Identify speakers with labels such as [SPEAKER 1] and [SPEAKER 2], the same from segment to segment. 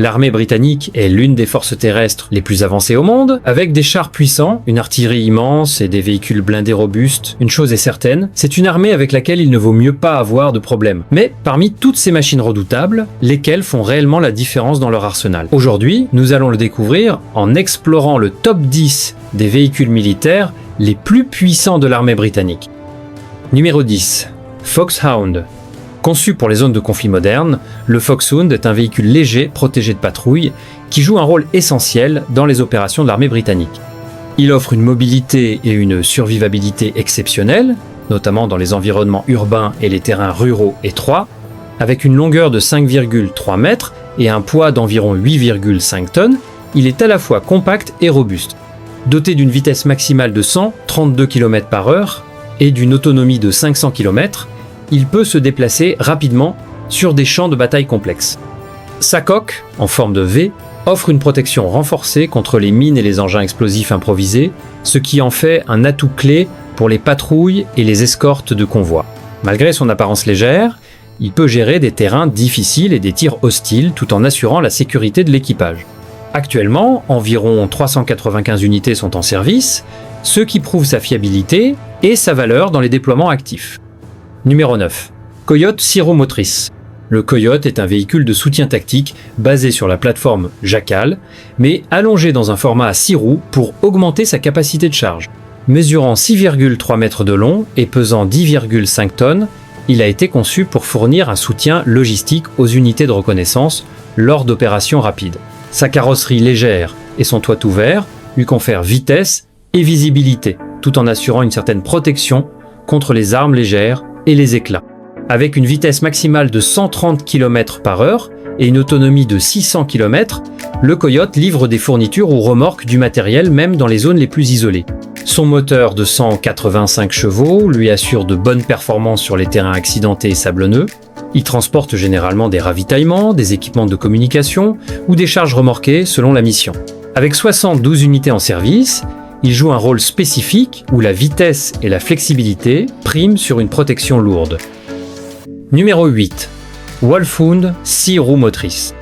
[SPEAKER 1] L'armée britannique est l'une des forces terrestres les plus avancées au monde, avec des chars puissants, une artillerie immense et des véhicules blindés robustes. Une chose est certaine, c'est une armée avec laquelle il ne vaut mieux pas avoir de problème. Mais parmi toutes ces machines redoutables, lesquelles font réellement la différence dans leur arsenal? Aujourd'hui, nous allons le découvrir en explorant le top 10 des véhicules militaires les plus puissants de l'armée britannique. Numéro 10. Foxhound. Conçu pour les zones de conflit modernes, le Foxhound est un véhicule léger protégé de patrouille qui joue un rôle essentiel dans les opérations de l'armée britannique. Il offre une mobilité et une survivabilité exceptionnelles, notamment dans les environnements urbains et les terrains ruraux étroits, avec une longueur de 5,3 mètres et un poids d'environ 8,5 tonnes, il est à la fois compact et robuste. Doté d'une vitesse maximale de 132 km/h et d'une autonomie de 500 km, il peut se déplacer rapidement sur des champs de bataille complexes. Sa coque, en forme de V, offre une protection renforcée contre les mines et les engins explosifs improvisés, ce qui en fait un atout clé pour les patrouilles et les escortes de convois. Malgré son apparence légère, il peut gérer des terrains difficiles et des tirs hostiles tout en assurant la sécurité de l'équipage. Actuellement, environ 395 unités sont en service, ce qui prouve sa fiabilité et sa valeur dans les déploiements actifs. Numéro 9. Coyote 6 roues motrices. Le Coyote est un véhicule de soutien tactique basé sur la plateforme Jackal, mais allongé dans un format à 6 roues pour augmenter sa capacité de charge. Mesurant 6,3 mètres de long et pesant 10,5 tonnes, il a été conçu pour fournir un soutien logistique aux unités de reconnaissance lors d'opérations rapides. Sa carrosserie légère et son toit ouvert lui confèrent vitesse et visibilité, tout en assurant une certaine protection contre les armes légères et les éclats. Avec une vitesse maximale de 130 km/h et une autonomie de 600 km, le Coyote livre des fournitures ou remorque du matériel même dans les zones les plus isolées. Son moteur de 185 chevaux lui assure de bonnes performances sur les terrains accidentés et sablonneux. Il transporte généralement des ravitaillements, des équipements de communication ou des charges remorquées selon la mission. Avec 72 unités en service, il joue un rôle spécifique où la vitesse et la flexibilité priment sur une protection lourde. Numéro 8. Wolfhound 6 roues motrices.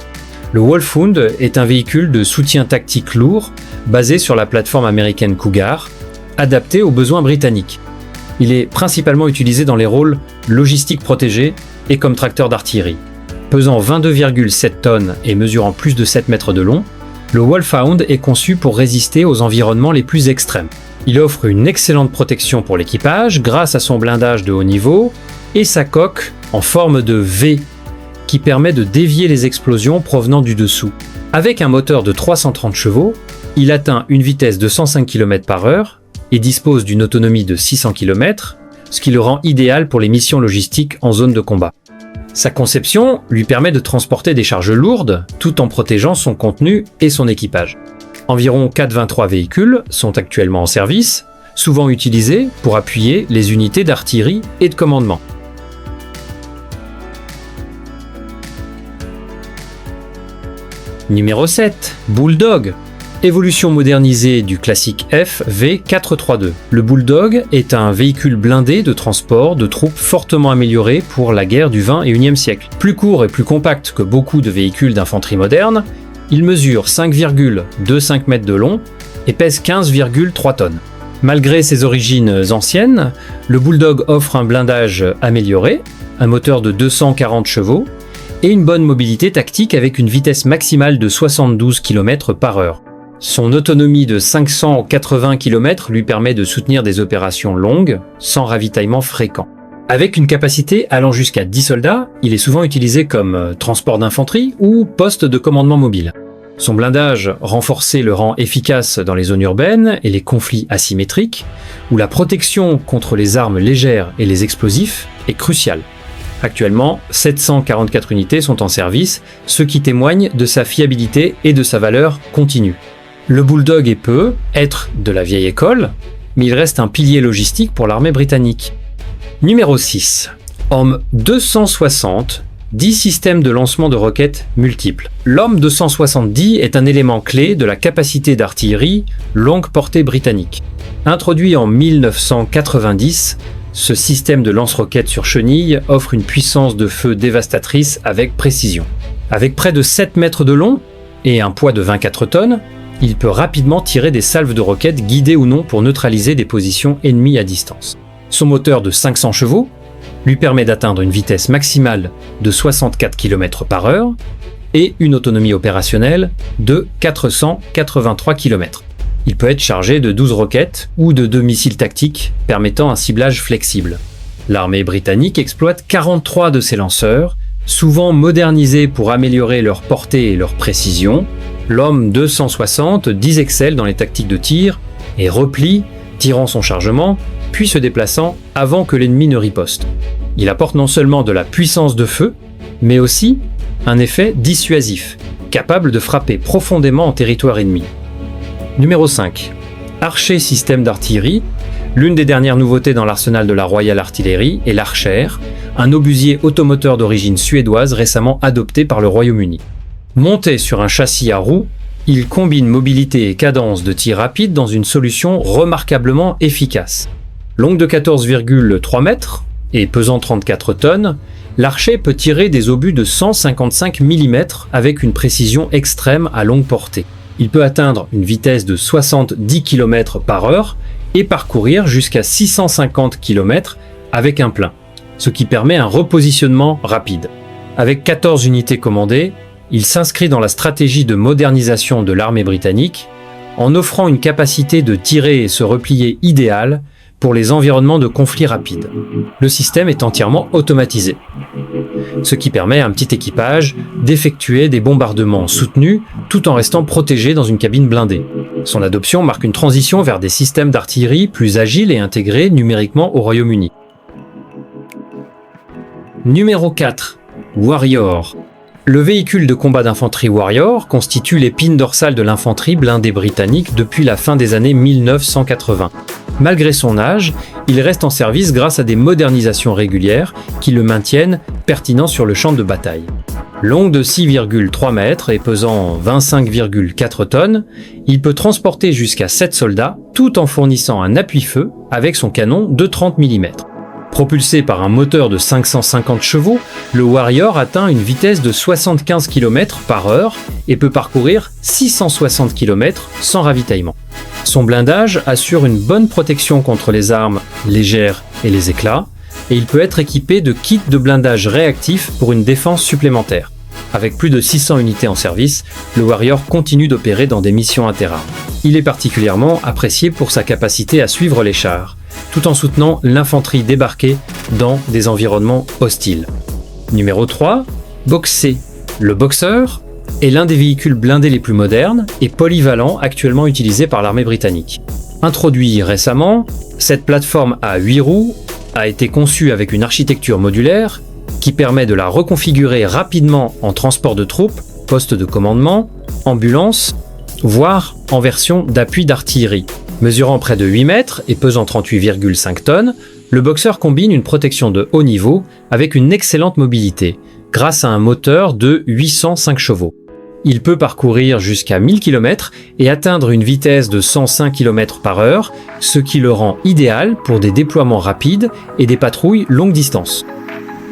[SPEAKER 1] Le Wolfhound est un véhicule de soutien tactique lourd basé sur la plateforme américaine Cougar, adapté aux besoins britanniques. Il est principalement utilisé dans les rôles logistiques protégés et comme tracteur d'artillerie. Pesant 22,7 tonnes et mesurant plus de 7 mètres de long, le Wolfhound est conçu pour résister aux environnements les plus extrêmes. Il offre une excellente protection pour l'équipage grâce à son blindage de haut niveau et sa coque en forme de V qui permet de dévier les explosions provenant du dessous. Avec un moteur de 330 chevaux, il atteint une vitesse de 105 km/h et dispose d'une autonomie de 600 km, ce qui le rend idéal pour les missions logistiques en zone de combat. Sa conception lui permet de transporter des charges lourdes tout en protégeant son contenu et son équipage. Environ 423 véhicules sont actuellement en service, souvent utilisés pour appuyer les unités d'artillerie et de commandement. Numéro 7. Bulldog. Évolution modernisée du classique F V432. Le Bulldog est un véhicule blindé de transport de troupes fortement amélioré pour la guerre du XXIe siècle. Plus court et plus compact que beaucoup de véhicules d'infanterie modernes, il mesure 5,25 mètres de long et pèse 15,3 tonnes. Malgré ses origines anciennes, le Bulldog offre un blindage amélioré, un moteur de 240 chevaux et une bonne mobilité tactique avec une vitesse maximale de 72 km/h. Son autonomie de 580 km lui permet de soutenir des opérations longues, sans ravitaillement fréquent. Avec une capacité allant jusqu'à 10 soldats, il est souvent utilisé comme transport d'infanterie ou poste de commandement mobile. Son blindage renforcé le rend efficace dans les zones urbaines et les conflits asymétriques, où la protection contre les armes légères et les explosifs est cruciale. Actuellement, 744 unités sont en service, ce qui témoigne de sa fiabilité et de sa valeur continue. Le Bulldog peut être de la vieille école, mais il reste un pilier logistique pour l'armée britannique. Numéro 6. Homme 260, 10 systèmes de lancement de roquettes multiples. L'Homme 270 est un élément clé de la capacité d'artillerie longue portée britannique. Introduit en 1990, ce système de lance-roquettes sur chenille offre une puissance de feu dévastatrice avec précision. Avec près de 7 mètres de long et un poids de 24 tonnes, il peut rapidement tirer des salves de roquettes guidées ou non pour neutraliser des positions ennemies à distance. Son moteur de 500 chevaux lui permet d'atteindre une vitesse maximale de 64 km/h et une autonomie opérationnelle de 483 km. Il peut être chargé de 12 roquettes ou de 2 missiles tactiques permettant un ciblage flexible. L'armée britannique exploite 43 de ces lanceurs, souvent modernisés pour améliorer leur portée et leur précision. L'Homme 260 excelle dans les tactiques de tir et replie, tirant son chargement, puis se déplaçant avant que l'ennemi ne riposte. Il apporte non seulement de la puissance de feu, mais aussi un effet dissuasif, capable de frapper profondément en territoire ennemi. Numéro 5. Archer système d'artillerie. L'une des dernières nouveautés dans l'arsenal de la Royal Artillery est l'Archer, un obusier automoteur d'origine suédoise récemment adopté par le Royaume-Uni. Monté sur un châssis à roues, il combine mobilité et cadence de tir rapide dans une solution remarquablement efficace. Longue de 14,3 mètres et pesant 34 tonnes, l'Archer peut tirer des obus de 155 mm avec une précision extrême à longue portée. Il peut atteindre une vitesse de 70 km/h et parcourir jusqu'à 650 km avec un plein, ce qui permet un repositionnement rapide. Avec 14 unités commandées, il s'inscrit dans la stratégie de modernisation de l'armée britannique en offrant une capacité de tirer et se replier idéale pour les environnements de conflit rapides. Le système est entièrement automatisé, ce qui permet à un petit équipage d'effectuer des bombardements soutenus tout en restant protégé dans une cabine blindée. Son adoption marque une transition vers des systèmes d'artillerie plus agiles et intégrés numériquement au Royaume-Uni. Numéro 4. Warrior. Le véhicule de combat d'infanterie Warrior constitue l'épine dorsale de l'infanterie blindée britannique depuis la fin des années 1980. Malgré son âge, il reste en service grâce à des modernisations régulières qui le maintiennent pertinent sur le champ de bataille. Long de 6,3 mètres et pesant 25,4 tonnes, il peut transporter jusqu'à 7 soldats tout en fournissant un appui-feu avec son canon de 30 mm. Propulsé par un moteur de 550 chevaux, le Warrior atteint une vitesse de 75 km/h et peut parcourir 660 km sans ravitaillement. Son blindage assure une bonne protection contre les armes légères et les éclats, et il peut être équipé de kits de blindage réactif pour une défense supplémentaire. Avec plus de 600 unités en service, le Warrior continue d'opérer dans des missions interarmes. Il est particulièrement apprécié pour sa capacité à suivre les chars, tout en soutenant l'infanterie débarquée dans des environnements hostiles. Numéro 3. Boxer. Le Boxer est l'un des véhicules blindés les plus modernes et polyvalents actuellement utilisés par l'armée britannique. Introduit récemment, cette plateforme à 8 roues a été conçue avec une architecture modulaire qui permet de la reconfigurer rapidement en transport de troupes, poste de commandement, ambulance, voire en version d'appui d'artillerie. Mesurant près de 8 mètres et pesant 38,5 tonnes, le Boxer combine une protection de haut niveau avec une excellente mobilité, grâce à un moteur de 805 chevaux. Il peut parcourir jusqu'à 1000 km et atteindre une vitesse de 105 km/h, ce qui le rend idéal pour des déploiements rapides et des patrouilles longue distance.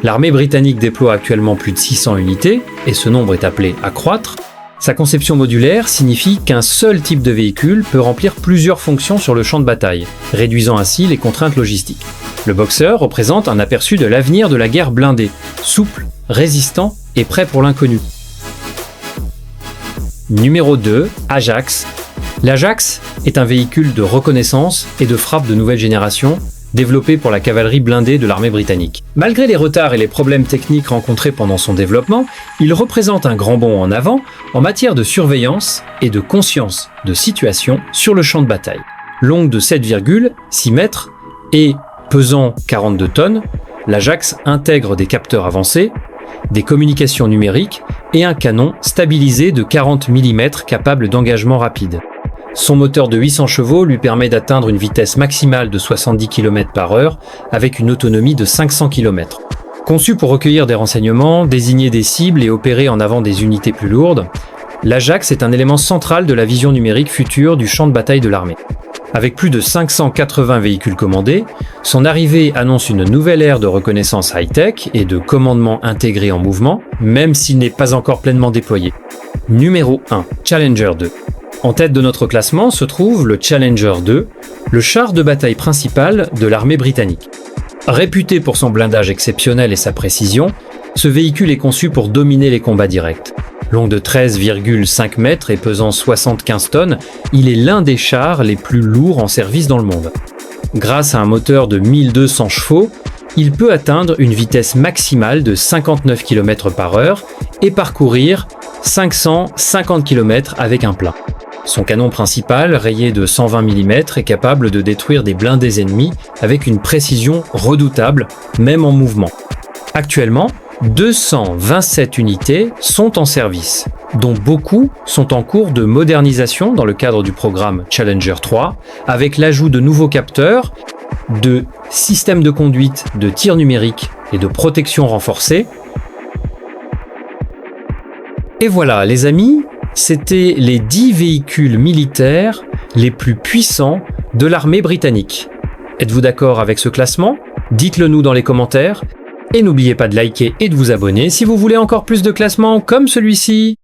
[SPEAKER 1] L'armée britannique déploie actuellement plus de 600 unités, et ce nombre est appelé à croître. Sa conception modulaire signifie qu'un seul type de véhicule peut remplir plusieurs fonctions sur le champ de bataille, réduisant ainsi les contraintes logistiques. Le Boxer représente un aperçu de l'avenir de la guerre blindée, souple, résistant et prêt pour l'inconnu. Numéro 2. Ajax. L'Ajax est un véhicule de reconnaissance et de frappe de nouvelle génération, développé pour la cavalerie blindée de l'armée britannique. Malgré les retards et les problèmes techniques rencontrés pendant son développement, il représente un grand bond en avant en matière de surveillance et de conscience de situation sur le champ de bataille. Longue de 7,6 mètres et pesant 42 tonnes, l'Ajax intègre des capteurs avancés, des communications numériques et un canon stabilisé de 40 mm capable d'engagement rapide. Son moteur de 800 chevaux lui permet d'atteindre une vitesse maximale de 70 km/h avec une autonomie de 500 km. Conçu pour recueillir des renseignements, désigner des cibles et opérer en avant des unités plus lourdes, l'Ajax est un élément central de la vision numérique future du champ de bataille de l'armée. Avec plus de 580 véhicules commandés, son arrivée annonce une nouvelle ère de reconnaissance high-tech et de commandement intégré en mouvement, même s'il n'est pas encore pleinement déployé. Numéro 1, Challenger 2. En tête de notre classement se trouve le Challenger 2, le char de bataille principal de l'armée britannique. Réputé pour son blindage exceptionnel et sa précision, ce véhicule est conçu pour dominer les combats directs. Long de 13,5 mètres et pesant 75 tonnes, il est l'un des chars les plus lourds en service dans le monde. Grâce à un moteur de 1200 chevaux, il peut atteindre une vitesse maximale de 59 km/h et parcourir 550 km avec un plein. Son canon principal, rayé de 120 mm, est capable de détruire des blindés ennemis avec une précision redoutable, même en mouvement. Actuellement, 227 unités sont en service, dont beaucoup sont en cours de modernisation dans le cadre du programme Challenger 3, avec l'ajout de nouveaux capteurs, de systèmes de conduite, de tir numérique et de protection renforcée. Et voilà, les amis, c'était les 10 véhicules militaires les plus puissants de l'armée britannique. Êtes-vous d'accord avec ce classement? Dites-le nous dans les commentaires. Et n'oubliez pas de liker et de vous abonner si vous voulez encore plus de classements comme celui-ci.